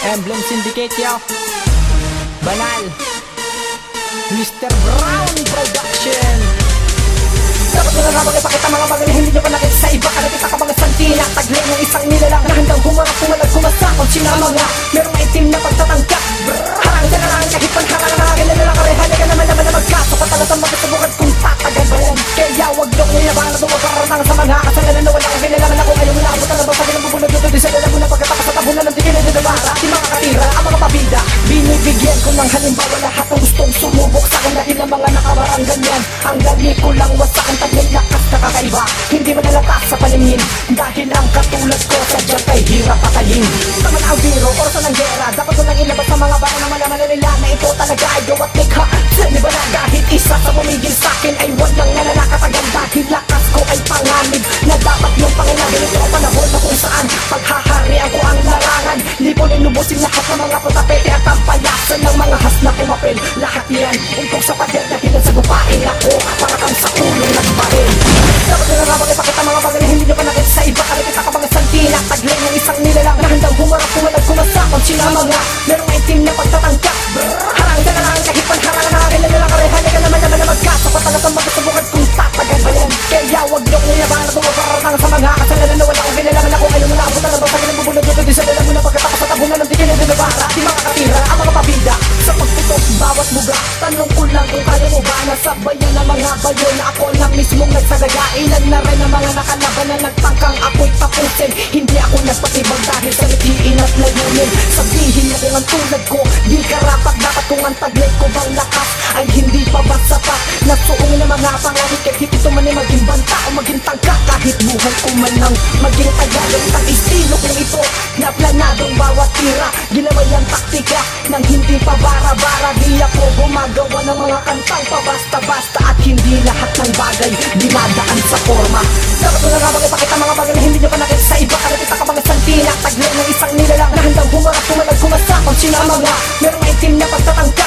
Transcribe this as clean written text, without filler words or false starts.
Emblem Syndicate, yo. Banal. Mr. Brown Production. Dapat mo na habang ipakita mga bagay na hindi nyo pa nakita sa iba. Kanapita ka mga santina, taglay ng isang nilalang na handang humarap, pumalag, kumasakot, sinama nga merong maitim na pagtatangka. Harang ka na lang, kahit panharang na mga kilala ka rin. Halaga naman naman na magkasok at talagang magkasubukan kung tatagal ba yan. Kaya wag nyo nilaban na tumaparang sa mga kasalanan na wala kang kinalaman ako. Ayaw mo na abot na ba sa kinabubulog dito. Di sila mo na pagkatakas at tabunan ng tigil na dinabara. Di mga katira, ang mga pabida, binibigyan ko ng halimbawa lahat ng gustong sumubok sa akin dahil ang mga nakabarang ganyan. Ang dali ko lang wasakan taglay lakas na kakaiba. Hindi malalakas sa paningin dahil ang katulad ko sadyang kay hirap patayin. Tama na ang biro, oras ng gera. Dapat ko lang ilabas sa mga baka na malaman na nila na ito talaga ay gawa tikha. Di ba na kahit isa sa pumigil sa'kin ay walang nananakatagal dahil lakas ko ay panganib na dapat yung panginagin. Ito ang panahon na kung saan paghaharian ko ang larangan. Lipunin lubusin lahat ng mga putapete at ang palasan ng mga has na kumapil. Lahat yan untong sa pader dahilan sa gupain ako para kang sa kulong nagbaril. Dapat na nga ipakita mga bagay na hindi nyo pa nakita sa iba. Kalapita ka mga santina, taglay ng isang nilalang na handang humarap, pumalag, kumasakot, sinama nga merong maitim na pagtatangka. Harang ka na lang, kahit panharang na kilala ka rin. Halaga naman naman na magkasok at talagang magkasubukan kung tatagal ba yan. Kaya wag nyo nilaban na tumaparang sa mga kasalanan na wala kang kinalaman ako. Ayaw mo na abot na ba sa kinabubulog dito. Di sila mo na pagkatakas at tabunan ng tigil na dinabara. Di mga katira, ang mga pabida sa pagtutok bawat buga. Tanong ko lang kung kaya mo ba nasabayan ng mga bayo na ako lang mismong nagsadaga. Ilan na rin ang mga nakalaban na nagtangkang ako'y tapusin. Hindi ako nagpatibag dahil sa litiin at layunin. Sabihin mo kung ang tulad ko di karapat. Dapat kung ang taglay ko bang lakas ay hindi pa ba sapat. Nasuungin ang mga pangalit kahit ito man ay maging banta o maging tangka. Kahit buhay ko man lang maging tagalog. Ang estilo kong ito na planadong bawat tira. Ginaway ang taktika ng hindi pa bara-bara. Di ako gumagawa ng mga kantang pabasta-basta. At hindi lahat ng bagay dinadaan sa forma. Dapat mo na nga ipakita mga bagay na hindi nyo pa nakita sa iba. Kalapita ka mga santina, taglay ng isang nilalang na handang humarap, pumalag, kumasakot, sinama nga merong maitim na pagtatangka.